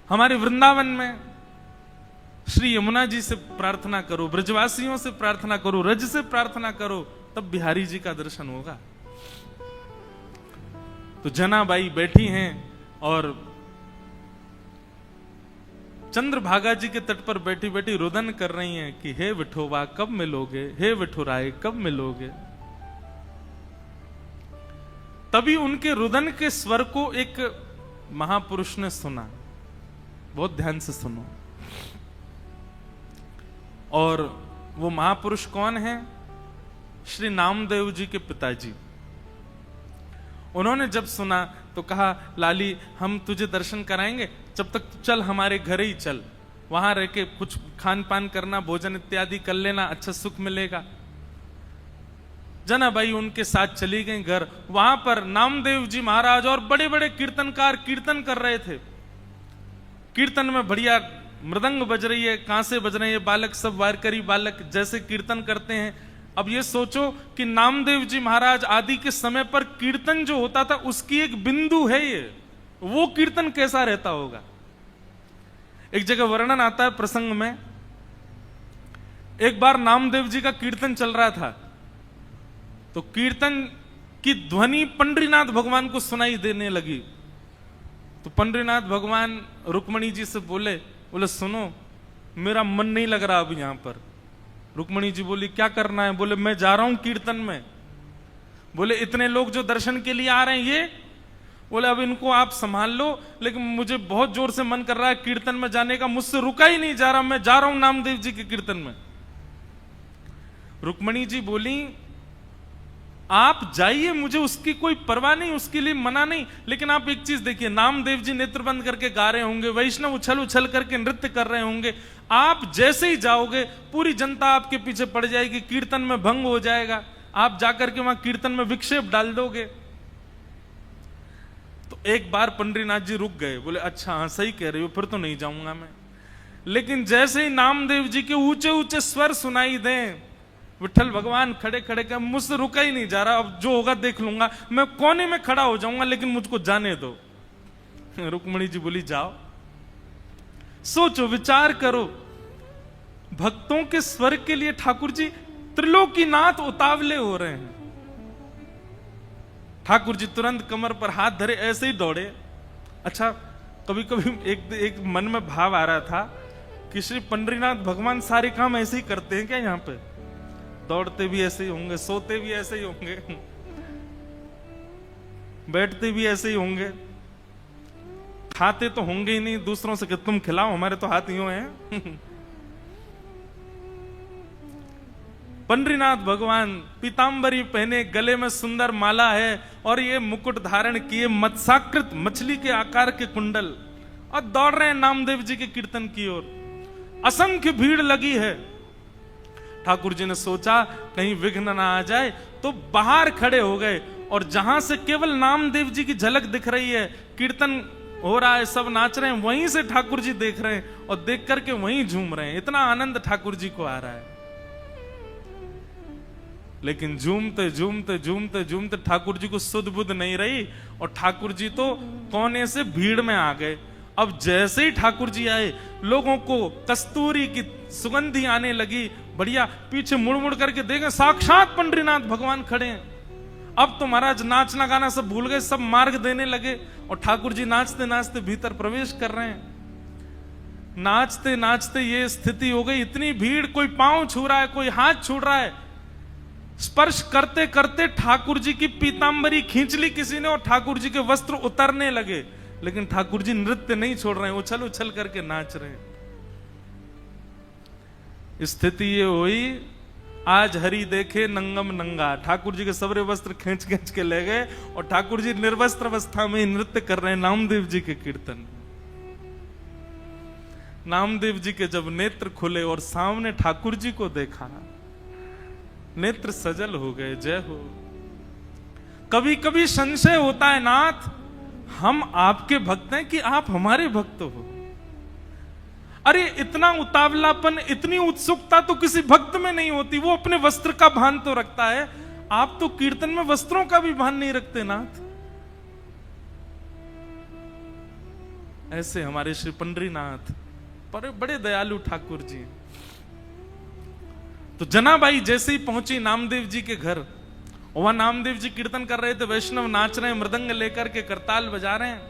हमारे वृंदावन में श्री यमुना जी से प्रार्थना करो, ब्रजवासियों से प्रार्थना करो, रज से प्रार्थना करो, तब बिहारी जी का दर्शन होगा। तो जनाबाई बैठी हैं और चंद्रभागा जी के तट पर बैठी बैठी रुदन कर रही हैं कि हे विठोबा कब मिलोगे, हे विठुराय कब मिलोगे। तभी उनके रुदन के स्वर को एक महापुरुष ने सुना। बहुत ध्यान से सुनो। और वो महापुरुष कौन है? श्री नामदेव जी के पिताजी। उन्होंने जब सुना तो कहा, लाली हम तुझे दर्शन कराएंगे, जब तक चल हमारे घर ही चल, वहां रह के कुछ खान पान करना, भोजन इत्यादि कर लेना, अच्छा सुख मिलेगा। जनाबाई उनके साथ चली गई घर। वहां पर नामदेव जी महाराज और बड़े बड़े कीर्तनकार कीर्तन कर रहे थे। कीर्तन में बढ़िया मृदंग बज रही है, कांसे बज रहे हैं, बालक सब वारकरी बालक जैसे कीर्तन करते हैं। अब ये सोचो कि नामदेव जी महाराज आदि के समय पर कीर्तन जो होता था उसकी एक बिंदु है ये, वो कीर्तन कैसा रहता होगा। एक जगह वर्णन आता है प्रसंग में, एक बार नामदेव जी का कीर्तन चल रहा था, तो कीर्तन की ध्वनि पंडरीनाथ भगवान को सुनाई देने लगी। तो पंडरीनाथ भगवान रुक्मणी जी से बोले सुनो मेरा मन नहीं लग रहा अब यहां पर। रुक्मणी जी बोली क्या करना है? बोले मैं जा रहा हूं कीर्तन में। बोले इतने लोग जो दर्शन के लिए आ रहे हैं ये? बोले अब इनको आप संभाल लो, लेकिन मुझे बहुत जोर से मन कर रहा है कीर्तन में जाने का, मुझसे रुका ही नहीं जा रहा, मैं जा रहा हूं नामदेव जी के कीर्तन में। रुक्मणी जी बोली आप जाइए, मुझे उसकी कोई परवाह नहीं, उसके लिए मना नहीं, लेकिन आप एक चीज देखिए, नामदेव जी नेत्र बंद करके गा रहे होंगे, वैष्णव उछल उछल करके नृत्य कर रहे होंगे, आप जैसे ही जाओगे पूरी जनता आपके पीछे पड़ जाएगी, कीर्तन में भंग हो जाएगा, आप जाकर के वहां कीर्तन में विक्षेप डाल दोगे। तो एक बार पंडरीनाथ जी रुक गए, बोले अच्छा हाँ सही कह रही हो, फिर तो नहीं जाऊंगा मैं। लेकिन जैसे ही नामदेव जी के ऊंचे ऊंचे स्वर सुनाई दें, विठल भगवान खड़े खड़े कर, मुझसे रुका ही नहीं जा रहा, अब जो होगा देख लूंगा, मैं कोने में खड़ा हो जाऊंगा, लेकिन मुझको जाने दो। रुक्मणी जी बोली जाओ। सोचो विचार करो, भक्तों के स्वर के लिए ठाकुर जी त्रिलोकीनाथ उतावले हो रहे हैं। ठाकुर जी तुरंत कमर पर हाथ धरे ऐसे ही दौड़े। अच्छा कभी कभी एक मन में भाव आ रहा था कि श्री पंडरीनाथ भगवान सारे काम ऐसे ही करते हैं क्या? यहाँ पे दौड़ते भी ऐसे ही होंगे, सोते भी ऐसे ही होंगे, बैठते भी ऐसे ही होंगे, खाते तो होंगे ही नहीं दूसरों से कि तुम खिलाओ, हमारे तो हाथ यूं हैं। पंडरीनाथ भगवान पीतांबरी पहने, गले में सुंदर माला है और ये मुकुट धारण किए, मत्स्याकृत मछली के आकार के कुंडल, और दौड़ रहे हैं नामदेव जी के कीर्तन की ओर। असंख्य भीड़ लगी है। ठाकुर जी ने सोचा कहीं विघ्न ना आ जाए, तो बाहर खड़े हो गए, और जहां से केवल नामदेव जी की झलक दिख रही है, कीर्तन हो रहा है, सब नाच रहे हैं, वहीं से ठाकुर जी देख रहे हैं और देख करके वहीं झूम रहे हैं। इतना आनंद ठाकुर जी को आ रहा है। लेकिन झूमते झूमते झूमते झूमते ठाकुर जी को सुध बुध नहीं रही, और ठाकुर जी तो कोने से भीड़ में आ गए। अब जैसे ही ठाकुर जी आए, लोगों को कस्तूरी की सुगंधी आने लगी, बढ़िया, पीछे मुड़ मुड़ करके देखें साक्षात पंडरीनाथ भगवान खड़े हैं। अब तो महाराज नाचना गाना सब भूल गए, सब मार्ग देने लगे, और ठाकुर जी नाचते नाचते भीतर प्रवेश कर रहे हैं। नाचते नाचते ये स्थिति हो गई, इतनी भीड़, कोई पांव छू रहा है, कोई हाथ छू रहा है, स्पर्श करते करते ठाकुर जी की पीतांबरी खींच ली किसी ने, और ठाकुर जी के वस्त्र उतरने लगे, लेकिन ठाकुर जी नृत्य नहीं छोड़ रहे हैं, उछल उछल करके नाच रहे हैं। स्थिति ये हुई, आज हरि देखे नंगम नंगा, ठाकुर जी के सबरे वस्त्र खींच खींच के ले गए, और ठाकुर जी निर्वस्त्र अवस्था में नृत्य कर रहे हैं नामदेव जी के कीर्तन। नामदेव जी के जब नेत्र खुले और सामने ठाकुर जी को देखा, नेत्र सजल हो गए। जय हो। कभी कभी संशय होता है नाथ, हम आपके भक्त हैं कि आप हमारे भक्त हो? अरे इतना उतावलापन, इतनी उत्सुकता तो किसी भक्त में नहीं होती, वो अपने वस्त्र का भान तो रखता है, आप तो कीर्तन में वस्त्रों का भी भान नहीं रखते नाथ। ऐसे हमारे श्री पंडरीनाथ पर बड़े दयालु ठाकुर जी। तो जनाबाई जैसे ही पहुंची नामदेव जी के घर, वहां नामदेव जी कीर्तन कर रहे थे, वैष्णव नाच रहे हैं, मृदंग लेकर के करताल बजा रहे हैं।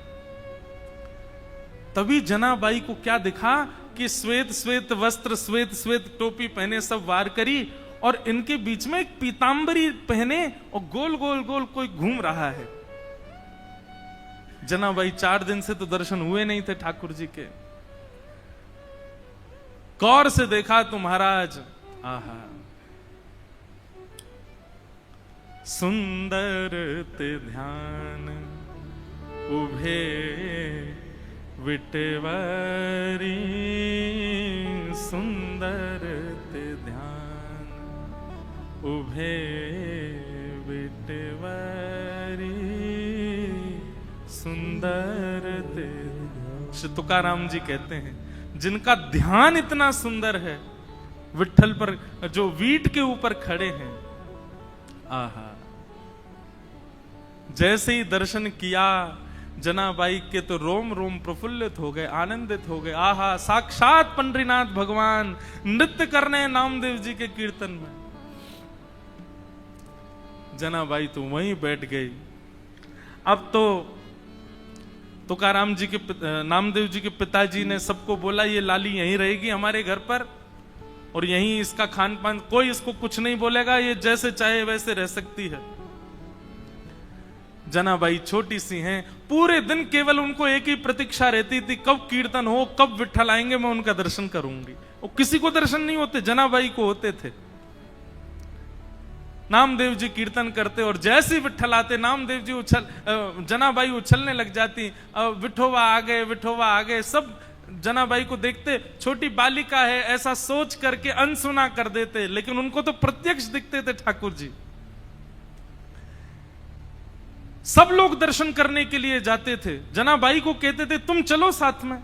तभी जनाबाई को क्या दिखा कि श्वेत श्वेत वस्त्र, श्वेत श्वेत टोपी पहने सब वार करी, और इनके बीच में एक पीतांबरी पहने और गोल गोल गोल कोई घूम रहा है। जनाबाई 4 दिन से तो दर्शन हुए नहीं थे ठाकुर जी के। गौर से देखा तो महाराज, आहा, सुंदर ते ध्यान उभे विटवारी, सुंदर ते ध्यान उभे विटवारी, सुंदर ते। श्री तुकाराम जी कहते हैं, जिनका ध्यान इतना सुंदर है, विट्ठल पर जो वीट के ऊपर खड़े हैं, आहा, जैसे ही दर्शन किया जनाबाई के तो रोम रोम प्रफुल्लित हो गए, आनंदित हो गए। आहा, साक्षात पंडरीनाथ भगवान नृत्य कर रहे हैं नामदेव जी के कीर्तन में। जनाबाई तो वहीं बैठ गई। अब तो तुकाराम जी के नामदेव जी के पिताजी ने सबको बोला, ये लाली यहीं रहेगी हमारे घर पर, और यहीं इसका खान पान, कोई इसको कुछ नहीं बोलेगा, ये जैसे चाहे वैसे रह सकती है। जनाबाई छोटी सी हैं, पूरे दिन केवल उनको एक ही प्रतीक्षा रहती थी, कब कीर्तन हो, कब विट्ठल आएंगे, मैं उनका दर्शन करूंगी। और किसी को दर्शन नहीं होते, जनाबाई को होते थे। नामदेव जी कीर्तन करते और जैसे ही विट्ठल आते, नामदेव जी जनाबाई उछलने लग जाती, विठोबा आ गए, विठोबा आ गए। सब जनाबाई को देखते, छोटी बालिका है ऐसा सोच करके अनसुना कर देते, लेकिन उनको तो प्रत्यक्ष दिखते थे ठाकुर जी। सब लोग दर्शन करने के लिए जाते थे, जनाबाई को कहते थे तुम चलो साथ में।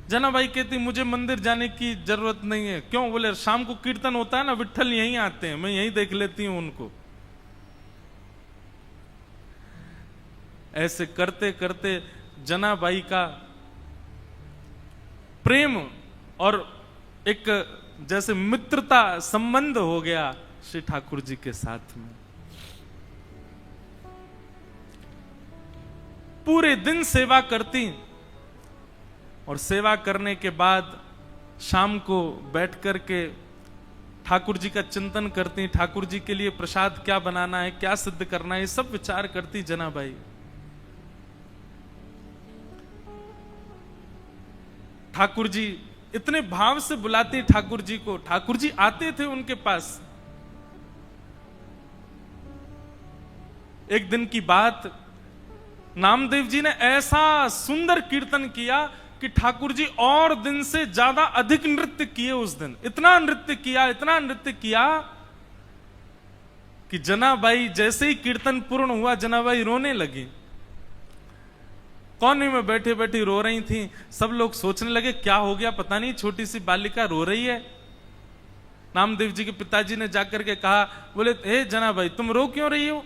जनाबाई कहती मुझे मंदिर जाने की जरूरत नहीं है। क्यों? बोले शाम को कीर्तन होता है ना, विट्ठल यहीं आते हैं, मैं यहीं देख लेती हूं उनको। ऐसे करते करते जनाबाई का प्रेम और एक जैसे मित्रता संबंध हो गया श्री ठाकुर जी के साथ में। पूरे दिन सेवा करती, और सेवा करने के बाद शाम को बैठ करके ठाकुर जी का चिंतन करती, ठाकुर जी के लिए प्रसाद क्या बनाना है, क्या सिद्ध करना है, सब विचार करती जनाबाई। ठाकुर जी इतने भाव से बुलाती ठाकुर जी को, ठाकुर जी आते थे उनके पास। एक दिन की बात, नामदेव जी ने ऐसा सुंदर कीर्तन किया कि ठाकुर जी और दिन से ज्यादा अधिक नृत्य किए उस दिन। इतना नृत्य किया कि जनाबाई जैसे ही कीर्तन पूर्ण हुआ, जनाबाई रोने लगी। कोने में बैठे बैठी रो रही थी। सब लोग सोचने लगे क्या हो गया, पता नहीं छोटी सी बालिका रो रही है। नामदेव जी के पिताजी ने जाकर के कहा, बोले हे जनाबाई तुम रो क्यों रही हो?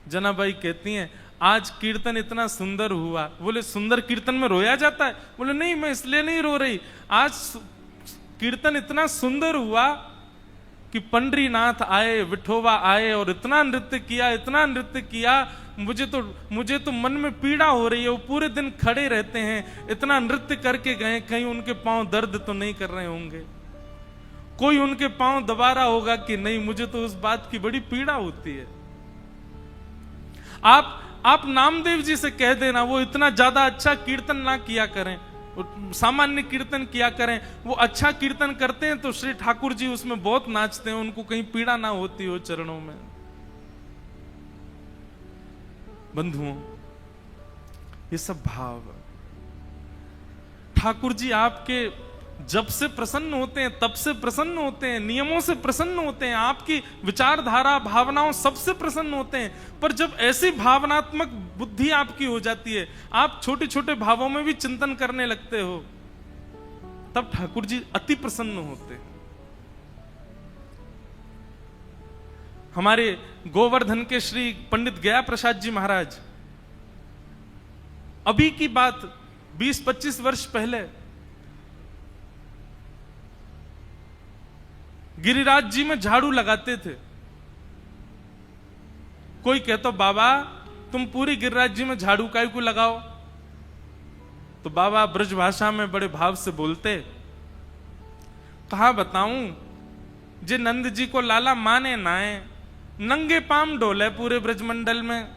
जनाबाई कहती हैं आज कीर्तन इतना सुंदर हुआ। बोले सुंदर कीर्तन में रोया जाता है? बोले नहीं, मैं इसलिए नहीं रो रही, आज कीर्तन इतना सुंदर हुआ कि पंडरीनाथ आए, विठोबा आए और इतना नृत्य किया, मुझे तो मन में पीड़ा हो रही है। वो पूरे दिन खड़े रहते हैं, इतना नृत्य करके गए, कहीं उनके पांव दर्द तो नहीं कर रहे होंगे, कोई उनके पांव दबा रहा होगा कि नहीं। मुझे तो उस बात की बड़ी पीड़ा होती है। आप नामदेव जी से कह देना वो इतना ज्यादा अच्छा कीर्तन ना किया करें, सामान्य कीर्तन किया करें। वो अच्छा कीर्तन करते हैं तो श्री ठाकुर जी उसमें बहुत नाचते हैं, उनको कहीं पीड़ा ना होती हो चरणों में। बंधुओं, ये सब भाव ठाकुर जी आपके जब से प्रसन्न होते हैं तब से प्रसन्न होते हैं, नियमों से प्रसन्न होते हैं, आपकी विचारधारा भावनाओं सबसे प्रसन्न होते हैं। पर जब ऐसी भावनात्मक बुद्धि आपकी हो जाती है, आप छोटे छोटे भावों में भी चिंतन करने लगते हो, तब ठाकुर जी अति प्रसन्न होते हैं। हमारे गोवर्धन के श्री पंडित गया प्रसाद जी महाराज अभी की बात 20-25 वर्ष पहले गिरिराज जी में झाड़ू लगाते थे। कोई कहता बाबा तुम पूरी गिरिराज जी में झाड़ू काहे को लगाओ, तो बाबा ब्रज भाषा में बड़े भाव से बोलते, कहा बताऊं, जे नंद जी को लाला माने नाए, नंगे पाम डोले पूरे ब्रजमंडल में,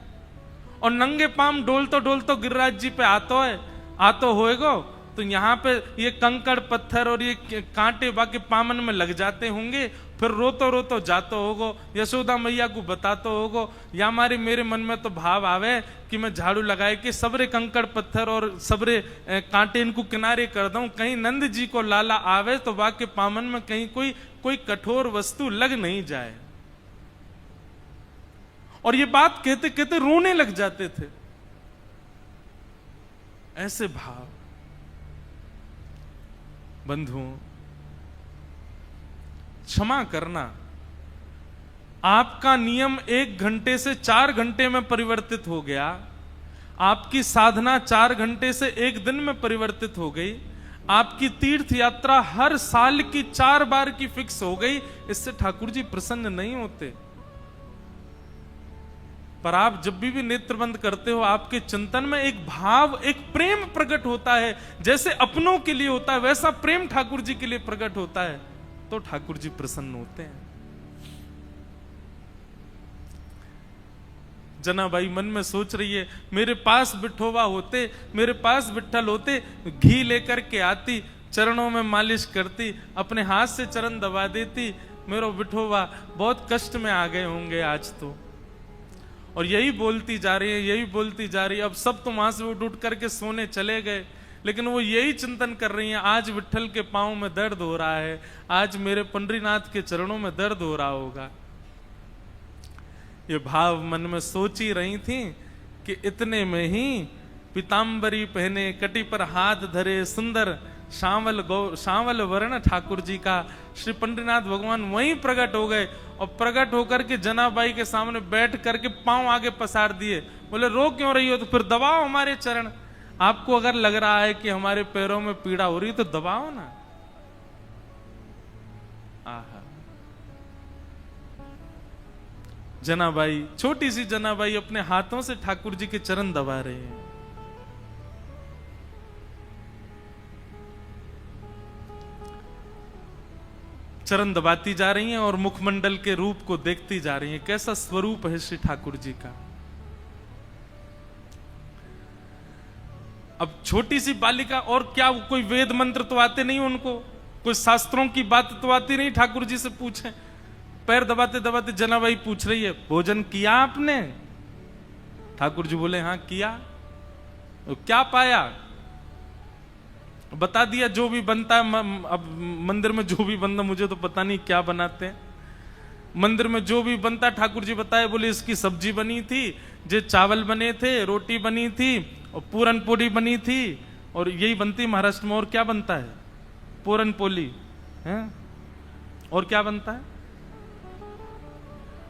और नंगे पाम डोल तो गिरिराज जी पे आतो होएगो, तो यहाँ पे ये कंकड़ पत्थर और ये कांटे बाकी पामन में लग जाते होंगे, फिर रोतो जातो होगो, यशोदा मैया को बतातो होगो, या हमारे मेरे मन में तो भाव आवे कि मैं झाड़ू लगाए कि सबरे कंकड़ पत्थर और सबरे कांटे इनको किनारे कर दूं, कहीं नंद जी को लाला आवे तो वाके पामन में कहीं कोई कठोर वस्तु लग नहीं जाए। और ये बात कहते कहते रोने लग जाते थे। ऐसे भाव बंधुओं, क्षमा करना, आपका नियम 1 घंटे से 4 घंटे में परिवर्तित हो गया, आपकी साधना 4 घंटे से 1 दिन में परिवर्तित हो गई, आपकी तीर्थ यात्रा हर साल की 4 बार की फिक्स हो गई, इससे ठाकुर जी प्रसन्न नहीं होते। पर आप जब भी नेत्र बंद करते हो, आपके चिंतन में एक भाव, एक प्रेम प्रकट होता है, जैसे अपनों के लिए होता है वैसा प्रेम ठाकुर जी के लिए प्रकट होता है, तो ठाकुर जी प्रसन्न होते हैं। जनाबाई मन में सोच रही है, मेरे पास बिठोवा होते, मेरे पास विठ्ठल होते, घी लेकर के आती, चरणों में मालिश करती, अपने हाथ से चरण दबा देती, मेरा विठोवा बहुत कष्ट में आ गए होंगे आज तो। और यही बोलती जा रही है, यही बोलती जा रही है। अब सब तो वहां से उठ करके सोने चले गए, लेकिन वो यही चिंतन कर रही हैं, आज विठ्ठल के पांव में दर्द हो रहा है, आज मेरे पंडरीनाथ के चरणों में दर्द हो रहा होगा। ये भाव मन में सोच ही रही थी कि इतने में ही पीताम्बरी पहने, कटी पर हाथ धरे, सुंदर सांवल वर्ण ठाकुर जी का श्री पंडरीनाथ भगवान वहीं प्रकट हो गए, और प्रकट होकर के जनाबाई के सामने बैठ करके पांव आगे पसार दिए। बोले रो क्यों रही हो, तो फिर दबाओ हमारे चरण। आपको अगर लग रहा है कि हमारे पैरों में पीड़ा हो रही तो दबाओ ना। आहा, जनाबाई, छोटी सी जनाबाई अपने हाथों से ठाकुर जी के चरण दबा रहे हैं। चरण दबाती जा रही हैं और मुखमंडल के रूप को देखती जा रही हैं, कैसा स्वरूप है श्री ठाकुर जी का। अब छोटी सी बालिका, और क्या कोई वेद मंत्र तो आते नहीं उनको, कोई शास्त्रों की बात तो आती नहीं, ठाकुर जी से पूछें। पैर दबाते दबाते जनाबाई पूछ रही है, भोजन किया आपने? ठाकुर जी बोले हाँ किया। तो क्या पाया? बता दिया जो भी बनता है। अब मंदिर में जो भी बनता, मुझे तो पता नहीं क्या बनाते हैं, मंदिर में जो भी बनता ठाकुर जी बताए, बोले इसकी सब्जी बनी थी, जे चावल बने थे, रोटी बनी थी और पूरन पोली बनी थी, और यही बनती महाराष्ट्र में। और क्या बनता है? पूरन पोली है। और क्या बनता है?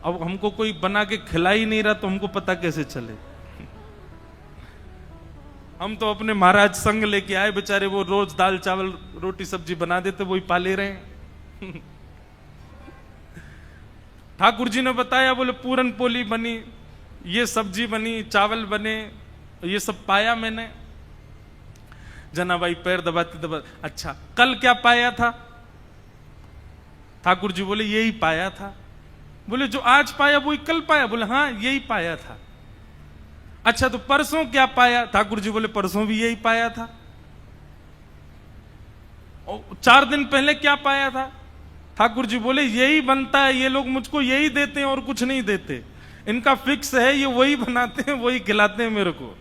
अब हमको कोई बना के खिला ही नहीं रहा तो हमको पता कैसे चले। हम तो अपने महाराज संग लेके आए, बेचारे वो रोज दाल चावल रोटी सब्जी बना देते, वही पाले रहे हैं। ठाकुर जी ने बताया, बोले पूरन पोली बनी, ये सब्जी बनी, चावल बने, ये सब पाया मैंने। जनाबाई पैर दबाते दबाते, अच्छा कल क्या पाया था? ठाकुर जी बोले यही पाया था। बोले जो आज पाया वही कल पाया? बोले हाँ यही पाया था। अच्छा तो परसों क्या पाया? ठाकुर जी बोले परसों भी यही पाया था। और 4 दिन पहले क्या पाया था? ठाकुर जी बोले यही बनता है, ये लोग मुझको यही देते हैं और कुछ नहीं देते, इनका फिक्स है, ये वही बनाते हैं वही खिलाते हैं मेरे को।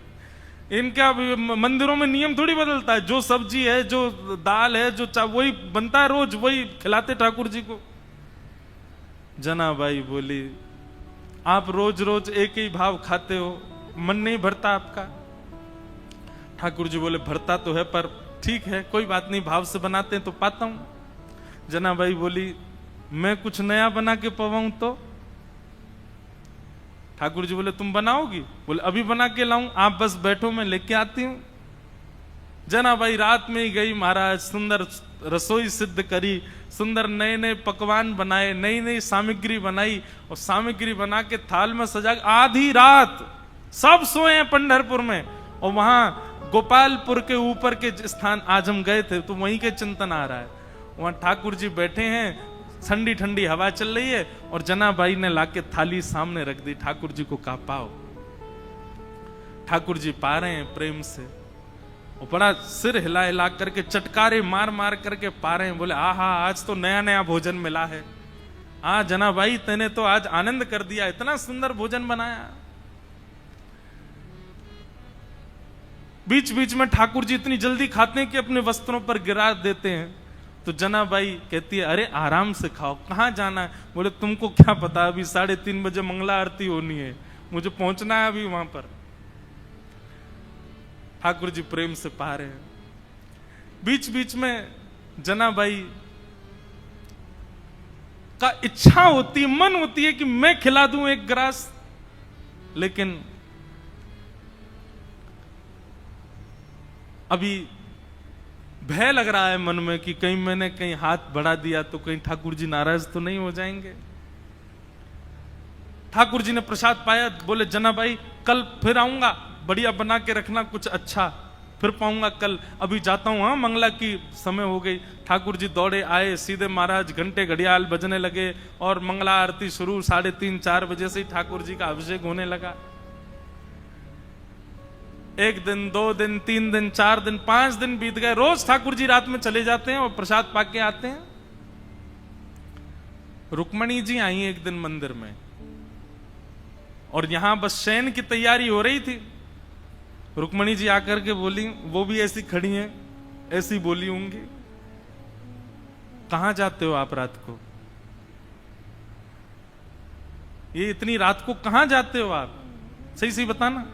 इनका मंदिरों में नियम थोड़ी बदलता है, जो सब्जी है, जो दाल है, जो वही बनता है, रोज वही खिलाते ठाकुर जी को। जनाबाई बोली आप रोज रोज एक ही भाव खाते हो, मन नहीं भरता आपका? ठाकुर जी बोले भरता तो है, पर ठीक है कोई बात नहीं, भाव से बनाते हैं तो पाता हूं। जनाबाई बोली मैं कुछ नया बना के पवाऊं तो? ठाकुर जी बोले तुम बनाओगी? बोले अभी बना के लाऊं, आप बस बैठो मैं लेके आती हूं। जनाबाई रात में ही गई महाराज, सुंदर रसोई सिद्ध करी, सुंदर नए नए पकवान बनाए, नई नई सामग्री बनाई और सामग्री बना के थाल में सजा। आधी रात सब सोए हैं पंढरपुर में, और वहां गोपालपुर के ऊपर के स्थान आज हम गए थे तो वहीं के चिंतन आ रहा है। वहां ठाकुर जी बैठे हैं, ठंडी ठंडी हवा चल रही है, और जनाबाई ने लाके थाली सामने रख दी। ठाकुर जी को कहा पाओ। ठाकुर जी पा रहे हैं प्रेम से, और बड़ा सिर हिला हिला करके चटकारे मार मार करके पा रहे हैं। बोले आहा आज तो नया नया भोजन मिला है। हाँ जनाबाई तेने तो आज आनंद कर दिया, इतना सुंदर भोजन बनाया। बीच बीच में ठाकुर जी इतनी जल्दी खाते हैं कि अपने वस्त्रों पर गिरा देते हैं। तो जनाबाई कहती है अरे आराम से खाओ, कहां जाना है? बोले तुमको क्या पता, अभी 3:30 बजे मंगला आरती होनी है, मुझे पहुंचना है अभी वहां पर। ठाकुर जी प्रेम से पा रहे हैं। बीच बीच में जनाबाई का इच्छा होती, मन होती है कि मैं खिला दूं एक ग्रास, लेकिन अभी भय लग रहा है मन में कि कहीं मैंने कहीं हाथ बढ़ा दिया तो कहीं ठाकुर जी नाराज तो नहीं हो जाएंगे। ठाकुर जी ने प्रसाद पाया, बोले जनाबाई कल फिर आऊंगा, बढ़िया बना के रखना कुछ अच्छा, फिर पाऊंगा कल, अभी जाता हूं। हाँ मंगला की समय हो गई। ठाकुर जी दौड़े आए सीधे, महाराज घंटे घड़ियाल बजने लगे और मंगला आरती शुरू। 3:30-4 बजे से ही ठाकुर जी का अभिषेक होने लगा। 1 दिन 2 दिन 3 दिन 4 दिन 5 दिन बीत गए। रोज ठाकुर जी रात में चले जाते हैं और प्रसाद पाके आते हैं। रुक्मणी जी आई एक दिन मंदिर में, और यहां बस शयन की तैयारी हो रही थी। रुक्मणी जी आकर के बोली, वो भी ऐसी खड़ी हैं, ऐसी बोली होंगी, कहां जाते हो आप रात को? ये इतनी रात को कहां जाते हो आप, सही सही बताना।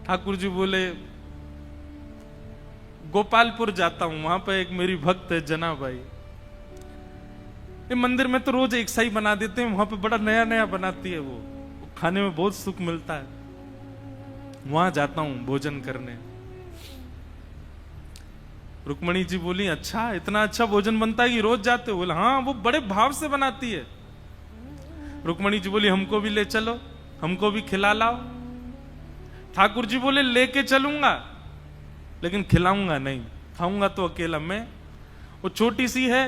ठाकुर जी बोले गोपालपुर जाता हूं, वहां पर एक मेरी भक्त है जनाबाई, ये मंदिर में तो रोज एक सा ही बना देते हैं, वहां पे बड़ा नया नया बनाती है, वो खाने में बहुत सुख मिलता है, वहां जाता हूं भोजन करने। रुक्मणी जी बोली अच्छा, इतना अच्छा भोजन बनता है कि रोज जाते हो? बोले हाँ, वो बड़े भाव से बनाती है। रुक्मणी जी बोली हमको भी ले चलो, हमको भी खिला लाओ। ठाकुर जी बोले लेके चलूंगा, लेकिन खिलाऊंगा नहीं, खाऊंगा तो अकेला मैं। वो छोटी सी है,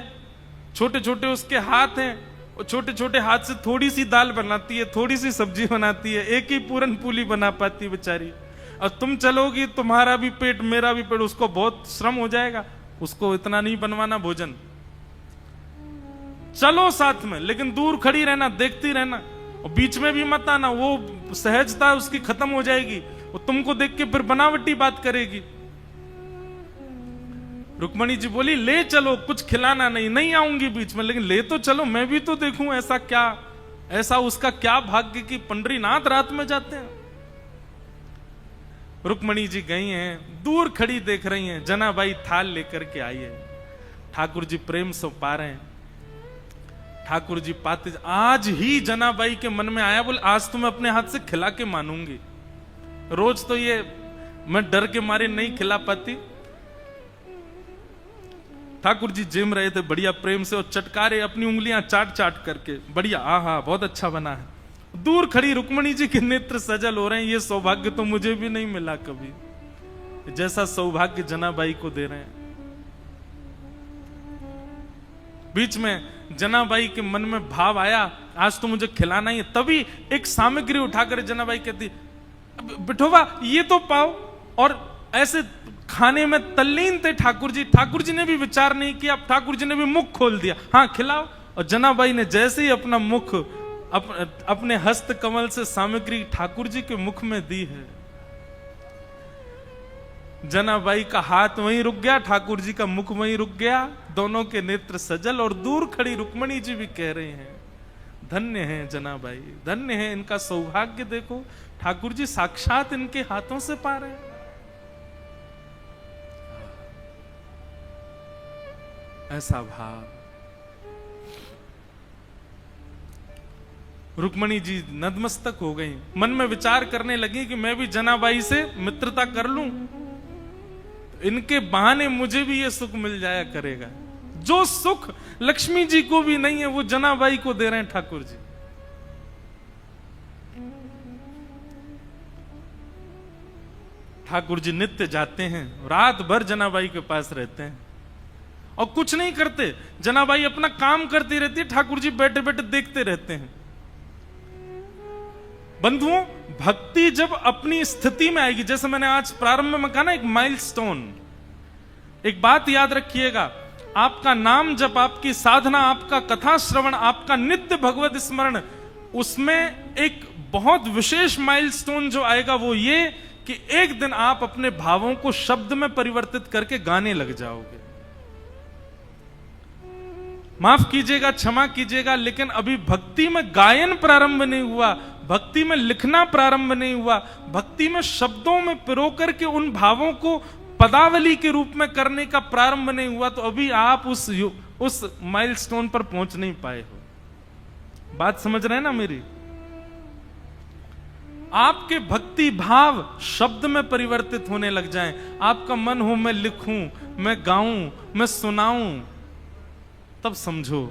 छोटे छोटे उसके हाथ हैं, वो छोटे छोटे हाथ से थोड़ी सी दाल बनाती है, थोड़ी सी सब्जी बनाती है, एक ही पूरन पूली बना पाती है बेचारी। और तुम चलोगी, तुम्हारा भी पेट मेरा भी पेट, उसको बहुत श्रम हो जाएगा, उसको इतना नहीं बनवाना भोजन। चलो साथ में, लेकिन दूर खड़ी रहना, देखती रहना, और बीच में भी मत आना, वो सहजता उसकी खत्म हो जाएगी, वो तुमको देख के फिर बनावटी बात करेगी। रुक्मणी जी बोली ले चलो, कुछ खिलाना नहीं, नहीं आऊंगी बीच में, लेकिन ले तो चलो, मैं भी तो देखूं ऐसा क्या, ऐसा उसका क्या भाग्य कि पंडरीनाथ रात में जाते हैं। रुक्मणी जी गई हैं, दूर खड़ी देख रही हैं, जनाबाई थाल लेकर के आई है। ठाकुर जी प्रेम से पा रहे हैं। ठाकुर जी पाते, आज ही जनाबाई के मन में आया, बोले आज तो मैं अपने हाथ से खिला के मानूंगी, रोज तो ये मैं डर के मारे नहीं खिला पाती। ठाकुर जी जिम रहे थे बढ़िया प्रेम से, और चटकारे अपनी उंगलियां चाट चाट करके, बढ़िया आहा बहुत अच्छा बना है। दूर खड़ी रुक्मणी जी के नेत्र सजल हो रहे हैं, ये सौभाग्य तो मुझे भी नहीं मिला कभी, जैसा सौभाग्य जनाबाई को दे रहे हैं। बीच में जनाबाई के मन में भाव आया आज तो मुझे खिलाना ही है, तभी एक सामग्री उठाकर जनाबाई कहती बिठोबा ये तो पाओ, और ऐसे खाने में तल्लीन थे ठाकुर जी। ठाकुर जी ने भी विचार नहीं किया, ठाकुर जी ने भी मुख खोल दिया, हाँ खिलाओ। और जनाबाई ने जैसे ही अपना मुख अपने हस्त कमल से सामग्री ठाकुर जी के मुख में दी है, जनाबाई का हाथ वहीं रुक गया, ठाकुर जी का मुख वहीं रुक गया, दोनों के नेत्र सजल। और दूर खड़ी रुक्मणी जी भी कह रहे हैं धन्य है जनाबाई, धन्य है, इनका सौभाग्य देखो, ठाकुर जी साक्षात इनके हाथों से पा रहे हैं। ऐसा भाव। रुक्मणी जी नतमस्तक हो गई, मन में विचार करने लगी कि मैं भी जनाबाई से मित्रता कर लूं, इनके बहाने मुझे भी ये सुख मिल जाया करेगा। जो सुख लक्ष्मी जी को भी नहीं है वो जनाबाई को दे रहे हैं ठाकुर जी। ठाकुर जी नित्य जाते हैं, रात भर जनाबाई के पास रहते हैं और कुछ नहीं करते। जनाबाई अपना काम करती रहती है, ठाकुर जी बैठे बैठे देखते रहते हैं। बंधुओं, भक्ति जब अपनी स्थिति में आएगी, जैसे मैंने आज प्रारंभ में कहा ना, एक माइलस्टोन, एक बात याद रखिएगा, आपका नाम जप, आपकी साधना, आपका कथा श्रवण, आपका नित्य भगवत स्मरण, उसमें एक बहुत विशेष माइलस्टोन जो आएगा वो ये कि एक दिन आप अपने भावों को शब्द में परिवर्तित करके गाने लग जाओगे। माफ कीजिएगा, क्षमा कीजिएगा, लेकिन अभी भक्ति में गायन प्रारंभ नहीं हुआ, भक्ति में लिखना प्रारंभ नहीं हुआ, भक्ति में शब्दों में पिरो करके उन भावों को पदावली के रूप में करने का प्रारंभ नहीं हुआ, तो अभी आप उस माइलस्टोन पर पहुंच नहीं पाए हो। बात समझ रहे हैं ना मेरी? आपके भक्ति भाव शब्द में परिवर्तित होने लग जाएं, आपका मन हो मैं लिखूं, मैं गाऊं, मैं सुनाऊं, तब समझो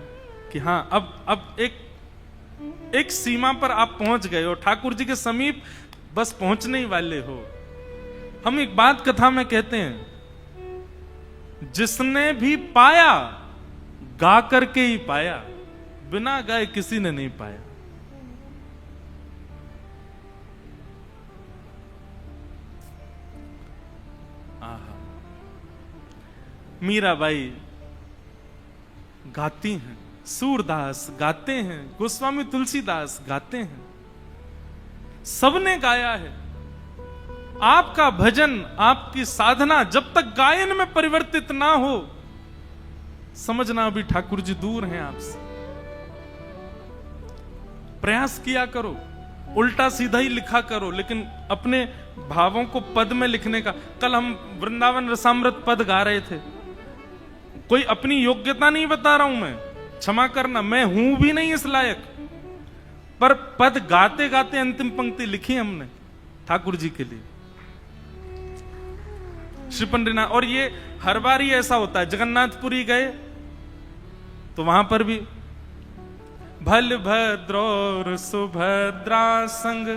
कि हां अब एक सीमा पर आप पहुंच गए हो, ठाकुर जी के समीप बस पहुंचने ही वाले हो। हम एक बात कथा में कहते हैं, जिसने भी पाया गा करके ही पाया, बिना गाए किसी ने नहीं पाया। मीराबाई गाती हैं, सूरदास गाते हैं, गोस्वामी तुलसीदास गाते हैं, सबने गाया है। आपका भजन, आपकी साधना जब तक गायन में परिवर्तित ना हो, समझना अभी ठाकुर जी दूर हैं आपसे। प्रयास किया करो, उल्टा सीधा ही लिखा करो, लेकिन अपने भावों को पद में लिखने का। कल हम वृंदावन रसामृत पद गा रहे थे, कोई अपनी योग्यता नहीं बता रहा हूं मैं, क्षमा करना, मैं हूं भी नहीं इस लायक, पर पद गाते गाते अंतिम पंक्ति लिखी हमने ठाकुर जी के लिए, श्री पंडरीनाथ। और ये हर बार ही ऐसा होता है, जगन्नाथपुरी गए तो वहां पर भी भल भद्र सुभद्रा संग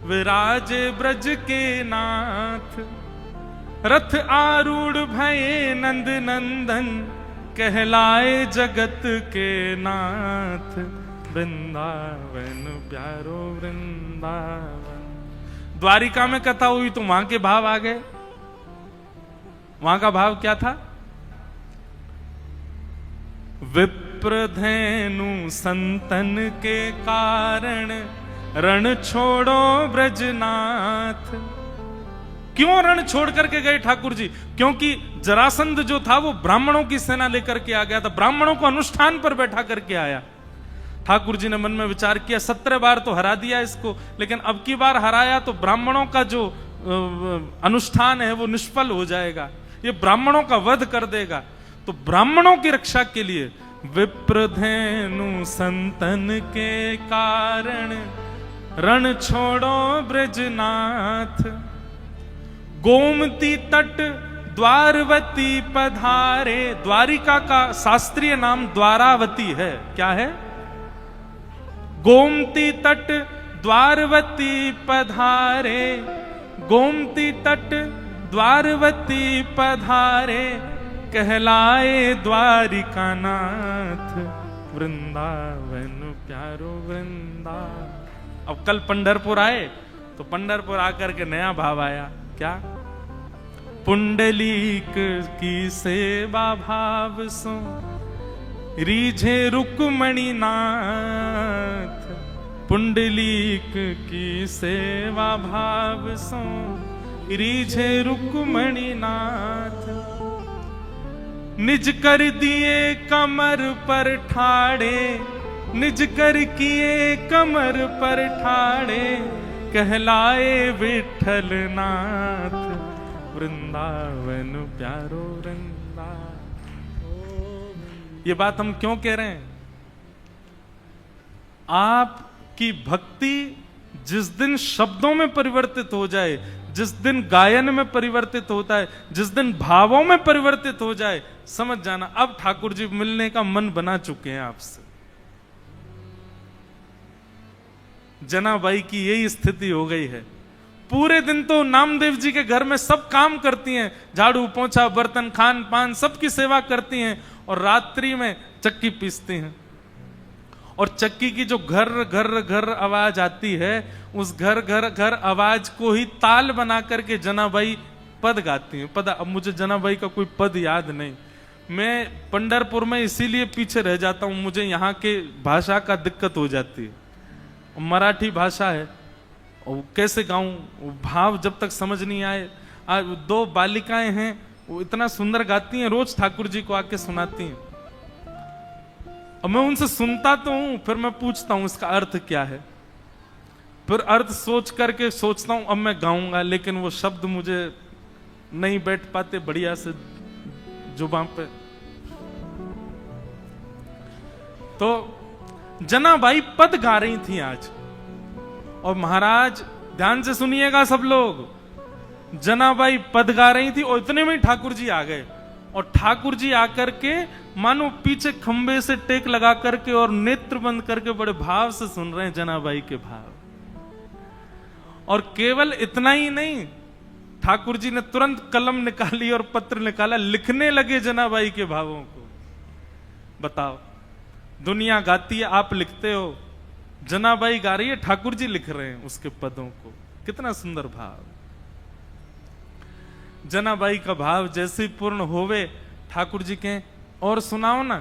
विराजे ब्रज के नाथ, रथ आरूढ़ भये नंद नंदन, कहलाए जगत के नाथ, वृंदावन प्यारो वृंदावन। द्वारिका में कथा हुई तो वहां के भाव आ गए। वहां का भाव क्या था? विप्रधेनु संतन के कारण, रण छोड़ो ब्रजनाथ। क्यों रण छोड़ करके गए ठाकुर जी? क्योंकि जरासंध जो था वो ब्राह्मणों की सेना लेकर के आ गया था, ब्राह्मणों को अनुष्ठान पर बैठा करके आया। ठाकुर जी ने मन में विचार किया, 17 बार तो हरा दिया इसको, लेकिन अब की बार हराया तो ब्राह्मणों का जो अनुष्ठान है वो निष्फल हो जाएगा, ये ब्राह्मणों का वध कर देगा। तो ब्राह्मणों की रक्षा के लिए विप्रधेनु संतन के कारण, रण छोड़ो ब्रजनाथ। गोमती तट द्वारवती पधारे, द्वारिका का शास्त्रीय नाम द्वारावती है। क्या है? गोमती तट द्वारवती पधारे, गोमती तट द्वारवती पधारे, कहलाए द्वारिका नाथ, वृंदावन प्यारो वृंदावन। अब कल पंढरपुर आए तो पंढरपुर आकर के नया भाव आया। क्या? पुंडलीक की सेवा भाव सो, रीझे रुक्मणी नाथ। पुंडलीक की सेवा भाव सो, रीझे रुक्मणी नाथ। निज कर दिए कमर पर ठाड़े, निज कर किए कमर पर ठाड़े, कहलाए विठल नाथ, वृंदावन प्यारो वृंदावन। ये बात हम क्यों कह रहे हैं? आप कि भक्ति जिस दिन शब्दों में परिवर्तित हो जाए, जिस दिन गायन में परिवर्तित होता है, जिस दिन भावों में परिवर्तित हो जाए, समझ जाना अब ठाकुर जी मिलने का मन बना चुके हैं आपसे। जनाबाई की यही स्थिति हो गई है। पूरे दिन तो नामदेव जी के घर में सब काम करती हैं, झाड़ू पोंछा बर्तन खान पान सबकी सेवा करती हैं, और रात्रि में चक्की पीसती हैं। और चक्की की जो घर घर घर आवाज आती है, उस घर घर घर आवाज को ही ताल बना करके जनाबाई पद गाती हैं। पद, अब मुझे जनाबाई का कोई पद याद नहीं, मैं पंढरपुर में इसीलिए पीछे रह जाता हूं, मुझे यहाँ के भाषा का दिक्कत हो जाती है। मराठी भाषा है, और कैसे गाऊं, भाव जब तक समझ नहीं आए। आज 2 बालिकाएं हैं, वो इतना सुंदर गाती हैं, रोज ठाकुर जी को आके सुनाती हैं। अब मैं उनसे सुनता तो हूं, फिर मैं पूछता हूं इसका अर्थ क्या है, फिर अर्थ सोच करके सोचता हूं अब मैं गाऊंगा, लेकिन वो शब्द मुझे नहीं बैठ पाते बढ़िया से जुबान पे। तो जनाबाई पद गा रही थी आज, और महाराज ध्यान से सुनिएगा सब लोग, जनाबाई पद गा रही थी और इतने में ठाकुर जी आ गए। और ठाकुर जी आकर के मानो पीछे खंबे से टेक लगा करके और नेत्र बंद करके बड़े भाव से सुन रहे हैं जनाबाई के भाव। और केवल इतना ही नहीं, ठाकुर जी ने तुरंत कलम निकाली और पत्र निकाला, लिखने लगे जनाबाई के भावों को। बताओ, दुनिया गाती है, आप लिखते हो, जनाबाई गा रही है, ठाकुर जी लिख रहे हैं उसके पदों को। कितना सुंदर भाव। जनाबाई का भाव जैसे ही पूर्ण होवे, ठाकुर जी कहें और सुनाओ ना,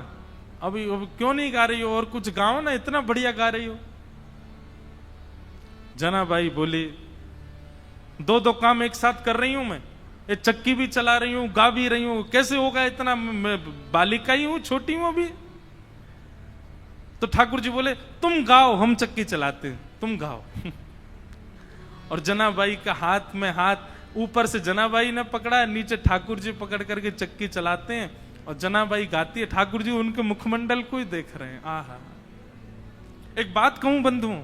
अभी क्यों नहीं गा रही हो, और कुछ गाओ ना, इतना बढ़िया गा रही हो। जनाबाई बोली, 2 काम एक साथ कर रही हूं मैं, ये चक्की भी चला रही हूं, गा भी रही हूं, कैसे होगा इतना, मैं बालिका ही हूं, छोटी हूं अभी। तो ठाकुर जी बोले, तुम गाओ, हम चक्की चलाते हैं, तुम गाओ। और जनाबाई का हाथ में हाथ, ऊपर से जनाबाई ने पकड़ा, नीचे ठाकुर जी पकड़ करके चक्की चलाते हैं, और जनाबाई गाती है, ठाकुर जी उनके मुखमंडल को ही देख रहे हैं। आहा। एक बात कहूं बंधुओं,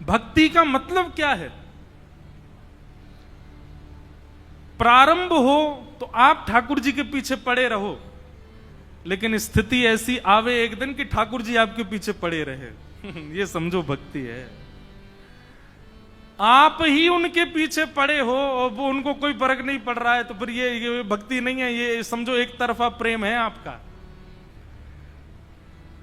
भक्ति का मतलब क्या है? प्रारंभ हो तो आप ठाकुर जी के पीछे पड़े रहो, लेकिन स्थिति ऐसी आवे एक दिन कि ठाकुर जी आपके पीछे पड़े रहे। ये समझो भक्ति है। आप ही उनके पीछे पड़े हो और वो उनको कोई फर्क नहीं पड़ रहा है, तो फिर ये भक्ति नहीं है, ये समझो एक तरफा प्रेम है आपका।